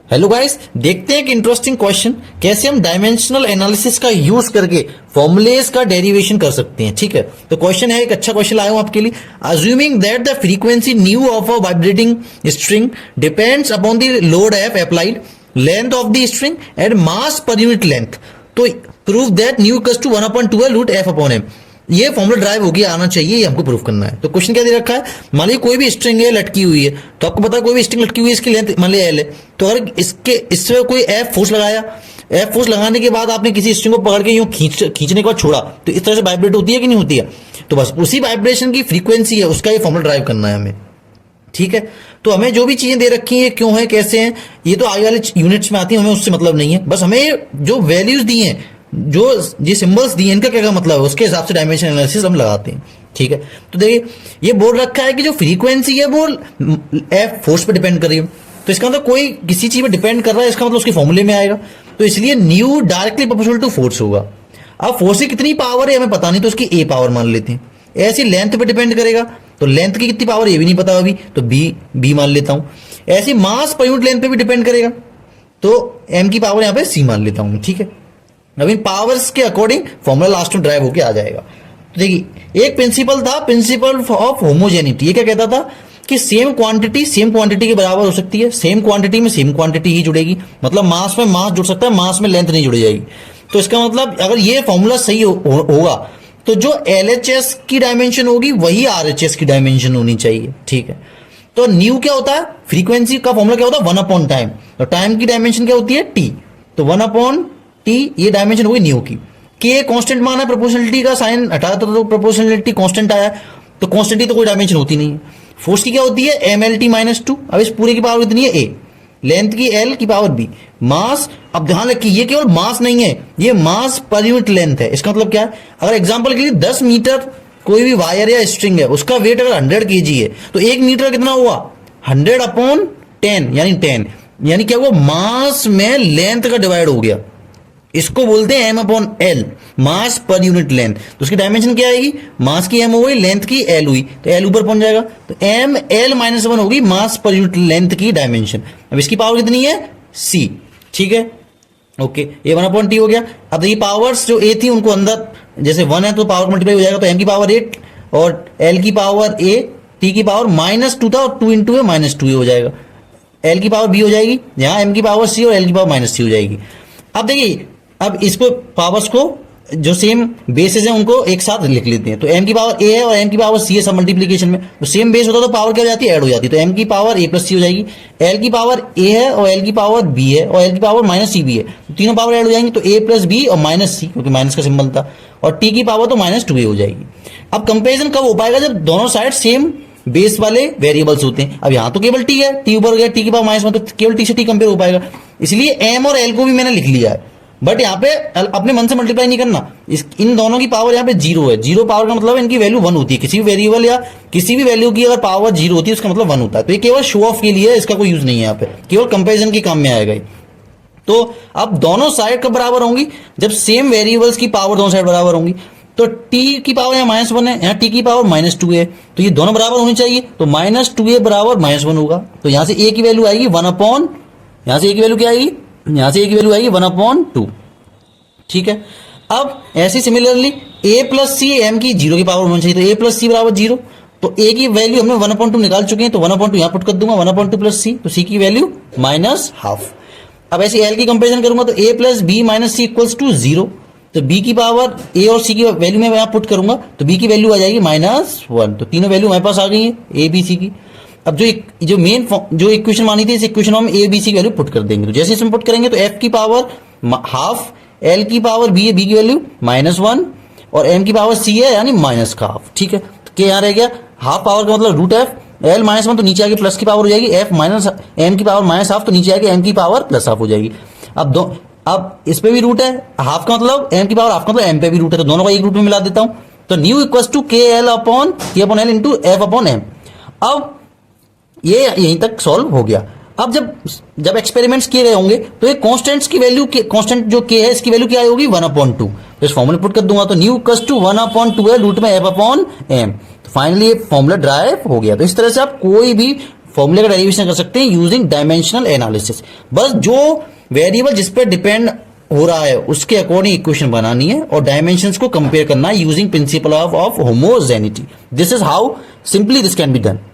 Hello guys, देखते हैं एक इंटरेस्टिंग क्वेश्चन कैसे हम डायमेंशनल एनालिसिस का यूज करके फॉर्मुलेस का डेरिवेशन कर सकते हैं। ठीक है, तो क्वेश्चन है, एक अच्छा क्वेश्चन लाया हूं आपके लिए। Assuming that the frequency nu of a vibrating string depends upon the load F applied, length of the string and mass per unit length, तो prove that nu equals to 1/2 root F upon M. ये formula derive होगी, आना चाहिए, ये हमको proof करना है। तो क्वेश्चन क्या दे रखा है, मान लीजिए कोई भी स्ट्रिंग है लटकी हुई है, तो आपको पता है कोई भी स्ट्रिंग लटकी हुई है, इसकी लेंथ मान लीजिए एल है। तो अगर इससे कोई एफ फोर्स लगाया, एफ फोर्स लगाने के बाद आपने किसी स्ट्रिंग को पकड़ के यूं खींचने के बाद छोड़ा, तो इस तरह से वाइब्रेट होती है कि नहीं होती है। तो बस उसी वाइब्रेशन की फ्रीक्वेंसी है, उसका ये फॉर्मूला ड्राइव करना है हमें। ठीक है, तो हमें जो भी चीजें दे रखी हैं, क्यों है, कैसे हैं, ये तो आगे वाले यूनिट्स में आती है, हमें उससे मतलब नहीं है। बस हमें जो वैल्यूज दी हैं, जो ये सिंबल्स दिए, इनका क्या मतलब है, उसके हिसाब से डायमेंशन एनालिसिस हम लगाते हैं। ठीक है, तो देखिए ये बोल रखा है कि जो फ्रीक्वेंसी है वो एफ फोर्स पे डिपेंड कर रही है, तो इसका मतलब कोई किसी चीज पे डिपेंड कर रहा है, इसका मतलब उसके फॉर्मूले में आएगा। तो इसलिए न्यू डायरेक्टली प्रोपोर्शनल टू फोर्स होगा। अब फोर्स की कितनी पावर है हमें पता नहीं, तो उसकी ए पावर मान लेते हैं। ऐसी लेंथ पे डिपेंड करेगा, तो लेंथ की कितनी पावर ये भी नहीं पता अभी, तो बी मान लेता हूं। ऐसी मास पर यूनिट लेंथ पे भी डिपेंड करेगा, तो एम की पावर यहां पे सी मान लेता हूं। ठीक है, अब इन पावर्स के अकॉर्डिंग फॉर्मूला लास्ट में ड्राइव होके आ जाएगा। तो देखिए एक प्रिंसिपल था, प्रिंसिपल ऑफ होमोजेनिटी। ये क्या कहता था कि सेम क्वांटिटी के बराबर हो सकती है, सेम क्वांटिटी में सेम क्वांटिटी ही जुड़ेगी, मतलब मास में मास जुड़ सकता है, मास में लेंथ नहीं जुड़ी जाएगी। तो इसका मतलब अगर ये फॉर्मूला सही होगा तो जो LHS की डायमेंशन होगी वही RHS की डायमेंशन होनी चाहिए। ठीक है, तो न्यू क्या होता है, फ्रीक्वेंसी का फॉर्मूला क्या होता है, 1 टाइम, तो टाइम की डायमेंशन क्या होती है, टी, तो 1/t ये डायमेंशन होगी न्यू की। के कांस्टेंट मान है, प्रोपोर्शनलिटी का साइन हटाया तो प्रोपोर्शनलिटी कांस्टेंट आया, तो कांस्टेंट तो कोई डायमेंशन होती नहीं है। फोर्स की क्या होती है, mLT-2। अब इस पूरे की पावर कितनी है, a, लेंथ की l की पावर b, मास। अब ध्यान रखिए ये केवल मास नहीं है, ये मास पर यूनिट लेंथ है। इसका मतलब क्या है, अगर एग्जांपल के लिए 10 मीटर कोई भी वायर या स्ट्रिंग है, उसका वेट अगर 100 kg है, तो 1 मीटर कितना हुआ, 100/10, यानी 10, यानी क्या हुआ, मास में लेंथ का डिवाइड हो गया। इसको बोलते हैं m/l, मास पर यूनिट लेंथ। तो उसकी डायमेंशन क्या आएगी, मास की m हो गई, लेंथ की l हुई, तो l ऊपर पहुंच जाएगा, तो ml-1 होगी मास पर यूनिट लेंथ की डायमेंशन। अब इसकी पावर कितनी है, c। ठीक है, ओके, ये 1/t हो गया। अब ये पावर्स जो a थी उनको अंदर, जैसे 1 है तो पावर मल्टीप्लाई हो जाएगा, तो m की पावर 8 और l की पावर a, t की पावर -2 था, और 2 × -2 हो जाएगा, l की पावर b हो जाएगी, यहाँ m की पावर c और l की पावर -c हो जाएगी। अब देखिए, अब इसको पावर्स को जो सेम बेसेस हैं उनको एक साथ लिख लेते हैं, तो m की पावर a है और m की पावर c है, सब मल्टीप्लीकेशन में, तो सेम बेस होता तो पावर क्या हो जाती है, ऐड हो जाती है, तो m की पावर a + c हो जाएगी। l की पावर a है और l की पावर b है और l की पावर -c भी है, तो तीनों पावर ऐड हो जाएंगी, तो a + b और -c, क्योंकि माइनस का सिंबल था, और t की पावर तो -2a हो जाएगी। अब कंपेरिजन कब हो पाएगा, जब दोनों साइड सेम बेस वाले वेरिएबल्स होते हैं। अब यहां तो केवल t है, t ऊपर गया, t की पावर -1, तो केवल t से t कंपेयर हो पाएगा, इसलिए m और l को भी मैंने लिख लिया है। बट यहाँ पे अपने मन से मल्टीप्लाई नहीं करना, इन दोनों की पावर यहाँ पे 0 है। 0 पावर का मतलब इनकी वैल्यू 1 होती है, किसी भी वेरिएबल या किसी भी वैल्यू की अगर पावर 0 होती है उसका मतलब 1 होता है। तो ये केवल शो ऑफ के लिए है, इसका कोई यूज नहीं है यहाँ पे, केवल कंपेरिजन के काम में आएगा। तो अब दोनों साइड कब बराबर होंगी, जब सेम वेरिएबल्स की पावर दोनों साइड बराबर होंगी। तो t की पावर यहाँ -1 है, यहाँ t की पावर -2 है, तो ये दोनों बराबर होनी चाहिए, तो -2a बराबर -1 होगा। तो यहाँ से a की वैल्यू आएगी 1/, यहाँ से a की वैल्यू क्या आएगी, यहां से a की वैल्यू आएगी 1/2। ठीक है, अब ऐसी सिमिलरली a + c, m की 0 की पावर होनी चाहिए, तो a + c बराबर 0, तो a की वैल्यू हमने 1/2 निकाल चुके हैं, तो 1/2 यहां पुट कर दूंगा, 1/2 + c, तो c की वैल्यू -½ अब ऐसे l की कंपेरिजन करूंगा, तो a + b - c = 0, तो b की पावर a और c की वैल्यू में यहां पुट करूंगा, तो b की वैल्यू आ जाएगी -1, तो तीनों वैल्यू हमारे पास आ गई है a b c की। अब जो मेन जो इक्वेशन मानी थी, इस इक्वेशन में हम a b c की वैल्यू पुट कर देंगे, तो जैसे इसमें पुट करेंगे तो f की पावर ½ l की पावर b है, b की वैल्यू -1 और m की पावर c है, यानी -½ ठीक है, तो क्या यहाँ रह गया, हाफ पावर का मतलब √f, l -1 तो नीचे आके प्लस की पावर हो जाएगी, f m की पावर -½ तो नीचे आके m की पावर +½ हो जाएगी। अब इस पे भी रूट है, हाफ का मतलब m की पावर हाफ का मतलब m पे भी रूट है, तो दोनों को एक रूट में मिला देता हूं, तो new equals to k/l into f/m। अब ये यहीं तक सॉल्व हो गया। अब जब एक्सपेरिमेंट्स किए गए होंगे तो ये कांस्टेंट्स की वैल्यू, कांस्टेंट जो k है इसकी वैल्यू क्या होगी, 1/2, तो इस फॉर्मूले पुट कर दूंगा, तो न्यू इक्वल्स टू 1/2 है रूट में f/m। तो फाइनली ये फॉर्मूला ड्राइव हो गया। तो इस तरह से आप कोई भी फॉर्मूले का डेरिवेशन कर सकते हैं यूजिंग डायमेंशनल एनालिसिस। बस जो वेरिएबल जिस पर डिपेंड हो रहा है उसके अकॉर्डिंग इक्वेशन बनानी है और डायमेंशंस को कंपेयर करना है using principle of homogeneity. This is how simply this can be done.